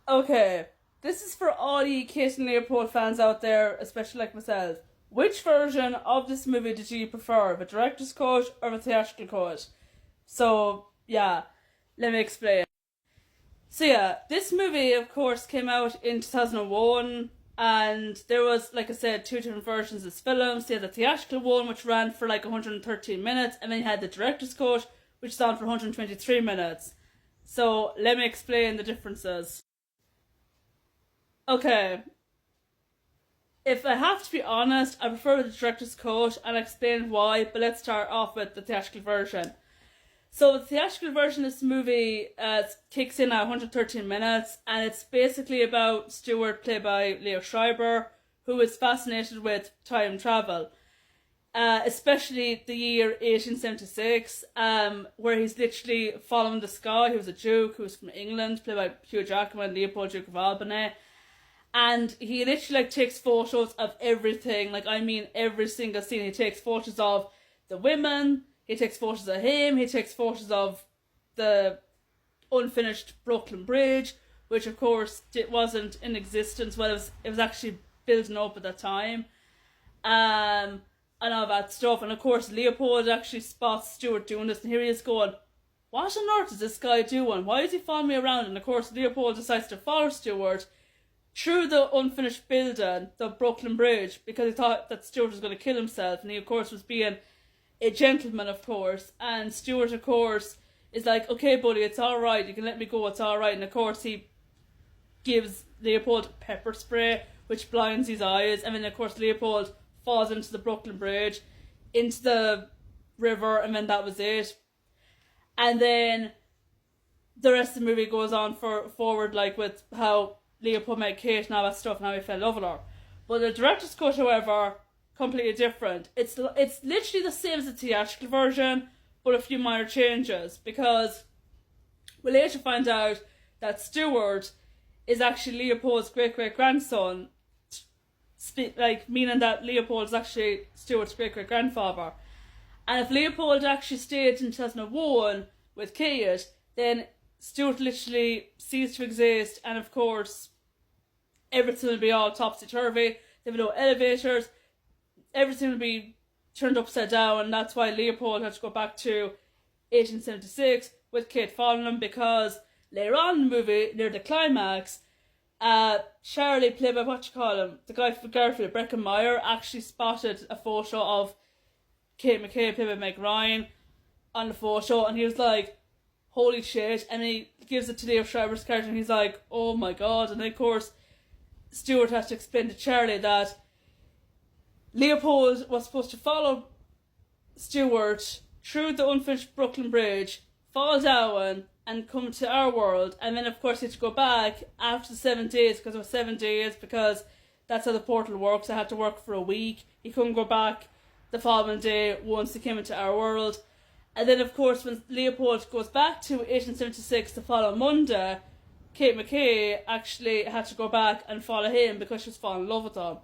Okay, this is for all you Kate and Leopold fans out there, especially like myself. Which version of this movie did you prefer, the director's cut or the theatrical cut? So, yeah, let me explain. So, yeah, this movie, of course, came out in 2001, and there was, like I said, two different versions of this film. So, you had the theatrical one, which ran for like 113 minutes, and then you had the director's cut, which is on for 123 minutes. So, let me explain the differences. Okay, if I have to be honest, I prefer the director's cut and I'll explain why, but let's start off with the theatrical version. So the theatrical version of this movie kicks in at 113 minutes, and it's basically about Stuart, played by Leo Schreiber, who is fascinated with time travel. Especially the year 1876, where he's literally following this guy who was a Duke, who was from England, played by Hugh Jackman, Leopold, Duke of Albany, and he literally like takes photos of everything. Like, I mean, every single scene. He takes photos of the women, he takes photos of him, he takes photos of the unfinished Brooklyn Bridge, which of course it wasn't in existence. Well, it was actually building up at that time. And all that stuff. And of course Leopold actually spots Stuart doing this, and here he is going, what on earth is this guy doing? Why is he following me around? And of course Leopold decides to follow Stuart through the unfinished building, the Brooklyn Bridge, because he thought that Stuart was going to kill himself, and he of course was being a gentleman, of course, and Stuart of course is like, okay buddy, it's alright, you can let me go, it's alright, and of course he gives Leopold pepper spray, which blinds his eyes, and then of course Leopold falls into the Brooklyn Bridge, into the river, and then that was it. And then the rest of the movie goes on forward, like with how Leopold met Kate and all that stuff, and how he fell in love with her. But the director's cut, however, completely different. It's literally the same as the theatrical version, but a few minor changes, because we later find out that Stuart is actually Leopold's great great grandson, like meaning that Leopold is actually Stuart's great great grandfather. And if Leopold actually stayed in 2001 with Kate, then Stuart literally ceased to exist, and of course everything will be all topsy-turvy. There will be no elevators, everything will be turned upside down, and that's why Leopold had to go back to 1876 with Kate following him, because later on in the movie, near the climax, Charlie, played by what you call him, the guy from Garfield, Breckin Meyer, actually spotted a photo of Kate McKay, played by Meg Ryan, on the photo, and he was like, holy shit, and he gives it to Leo Schreiber's character, and he's like, oh my god. And then of course Stuart has to explain to Charlie that Leopold was supposed to follow Stuart through the unfinished Brooklyn Bridge, fall down, and come to our world, and then of course he had to go back after the 7 days, because it was 7 days, because that's how the portal works. I had to work for a week. He couldn't go back the following day once he came into our world. And then of course when Leopold goes back to 1876 the following Monday, Kate McKay actually had to go back and follow him because she was falling in love with him.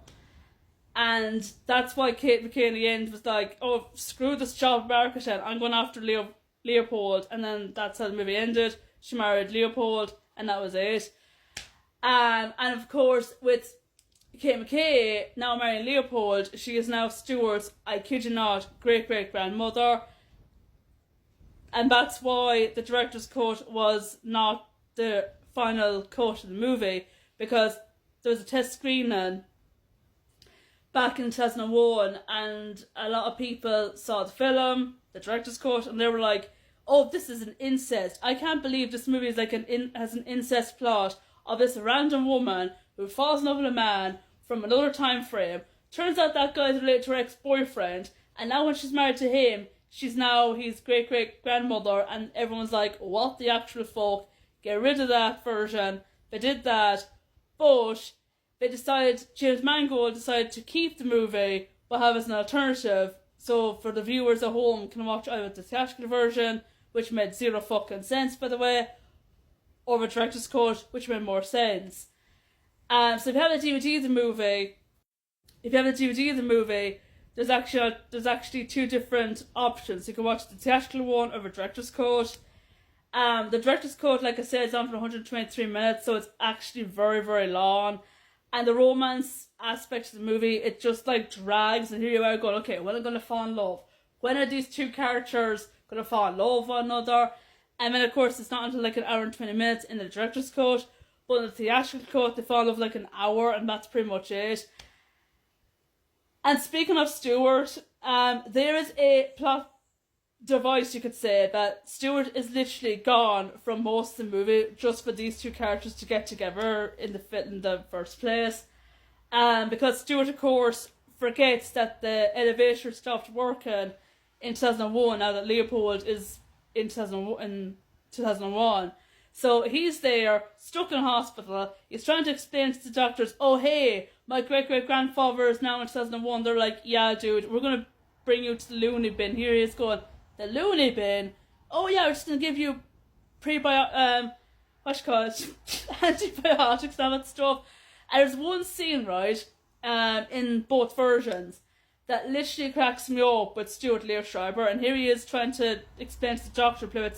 And that's why Kate McKay in the end was like, oh, screw this job marketing, I'm going after Leopold. And then that's how the movie ended. She married Leopold, and that was it. And of course with Kate McKay now marrying Leopold, she is now Stuart's, I kid you not, great great grandmother. And that's why the director's cut was not the final cut of the movie, because there was a test screening back in 2001, and a lot of people saw the film, the director's cut, and they were like, oh, this is an incest. I can't believe this movie is like has an incest plot of this random woman who falls in love with a man from another time frame. Turns out that guy's related to her ex-boyfriend, and now when she's married to him, she's now his great great grandmother, and everyone's like, what the actual fuck? Get rid of that version. They did that, but James Mangold decided to keep the movie but have it as an alternative, so for the viewers at home can watch either the theatrical version, which made zero fucking sense by the way, or the director's cut, which made more sense. So if you have the DVD of the movie, there's actually two different options. You can watch the theatrical one or the director's cut. The director's cut, like I said, is on for 123 minutes, so it's actually very, very long. And the romance aspect of the movie, it just like drags, and here you are going, okay, when am I going to fall in love? When are these two characters going to fall in love with one another? And then, of course, it's not until like an hour and 20 minutes in the director's cut, but in the theatrical cut, they fall in love like an hour, and that's pretty much it. And speaking of Stewart, there is a plot device, you could say, that Stewart is literally gone from most of the movie just for these two characters to get together in the first place. Because Stewart, of course, forgets that the elevator stopped working in 2001 now that Leopold is in 2001. So he's there, stuck in hospital. He's trying to explain to the doctors, oh hey, my great-great-grandfather is now in 2001. They're like, yeah dude, we're going to bring you to the loony bin. Here he is going, the loony bin? Oh yeah, we're just going to give you antibiotics and all that stuff. And there's one scene, right, in both versions that literally cracks me up with Stuart Leo Schreiber, and here he is trying to explain to the doctor, played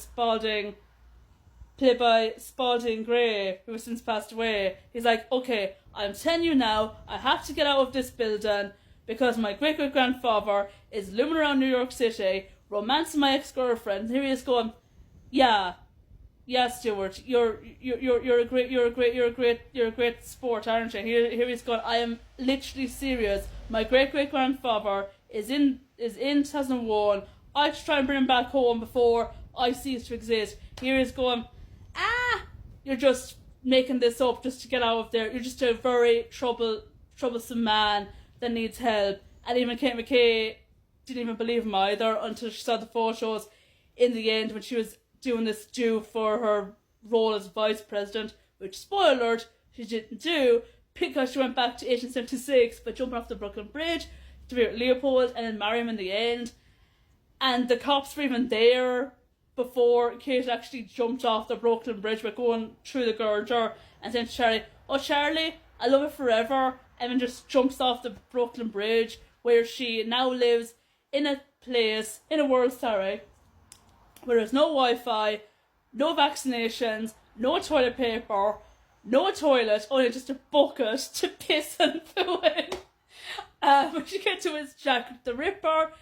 by Spalding Gray, who has since passed away. He's like, okay, I'm telling you now, I have to get out of this building because my great-great-grandfather is looming around New York City, romancing my ex-girlfriend. And here he is going, yeah, Stuart, you're a great sport, aren't you? Here he's going, I am literally serious. My great-great-grandfather is in 2001. I have to try and bring him back home before I cease to exist. Here he's going, you're just making this up just to get out of there. You're just a very troublesome man that needs help. And even Kate McKay didn't even believe him either until she saw the photos in the end when she was doing this due for her role as vice president, which, spoiler alert, she didn't do because she went back to 1876 by jumping off the Brooklyn Bridge to be with Leopold and then marry him in the end. And the cops were even there before Kate actually jumped off the Brooklyn Bridge by going through the girder and saying to Charlie, oh Charlie, I love you forever, and then just jumps off the Brooklyn Bridge, where she now lives in a world, where there's no Wi-Fi, no vaccinations, no toilet paper, no toilet, only just a bucket to piss and poo in. When she gets to his Jack the Ripper,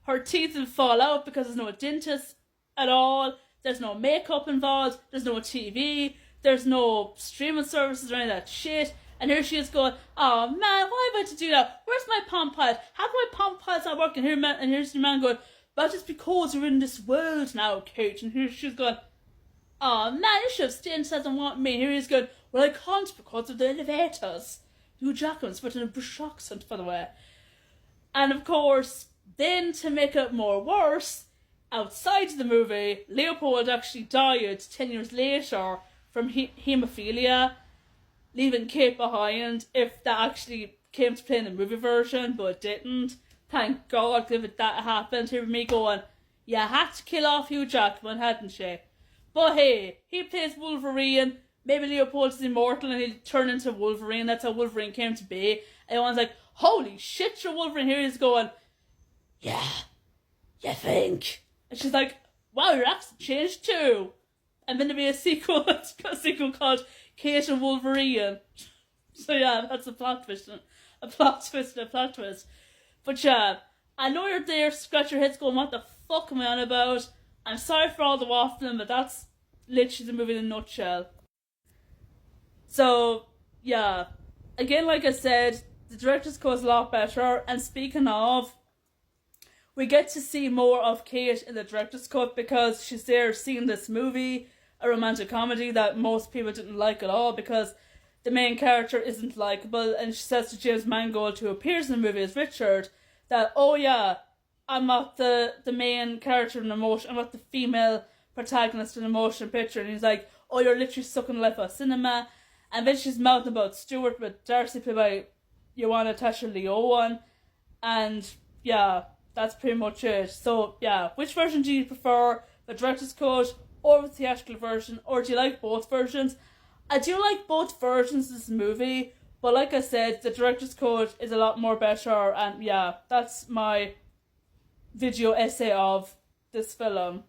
her teeth will fall out because there's no dentist at all, there's no makeup involved, there's no TV, there's no streaming services or any of that shit. And here she is going, oh man, why have I to do that? Where's my Palm Pilot? How come my Palm Pilot's not working? And here's the man going, but it's because we're in this world now, Kate. And here she's going, oh man, you should have stayed and doesn't want me. Here he's going, well I can't because of the elevators. Hugh Jackman's put in a British accent, by the way. And of course, then to make it more worse, outside the movie, Leopold actually died 10 years later from haemophilia, leaving Kate behind, if that actually came to play in the movie version, but it didn't. Thank God, if that happened, here me going, you had to kill off Hugh Jackman, hadn't she? But hey, he plays Wolverine, maybe Leopold is immortal and he'll turn into Wolverine, that's how Wolverine came to be. And everyone's like, holy shit, you're Wolverine. Here he's going, yeah, you think? And she's like, wow, your accent changed too. And then there'll be a sequel called Kate and Wolverine. So yeah, that's a plot twist. But yeah, I know you're there, scratch your heads going, what the fuck am I on about? I'm sorry for all the waffling, but that's literally the movie in a nutshell. So, yeah. Again, like I said, the director's cut is a lot better. And speaking of, we get to see more of Kate in the director's cut because she's there seeing this movie, a romantic comedy that most people didn't like at all because the main character isn't likeable, and she says to James Mangold, who appears in the movie as Richard, that, oh yeah, I'm not the main character in the motion, I'm not the female protagonist in the motion picture. And he's like, oh, you're literally sucking the life out of cinema. And then she's mouthing about Stewart with Darcy played by Joanna Tasha Leowan. And yeah, that's pretty much it. So yeah, which version do you prefer? The director's cut or the theatrical version? Or do you like both versions? I do like both versions of this movie, but like I said, the director's cut is a lot more better, and yeah, that's my video essay of this film.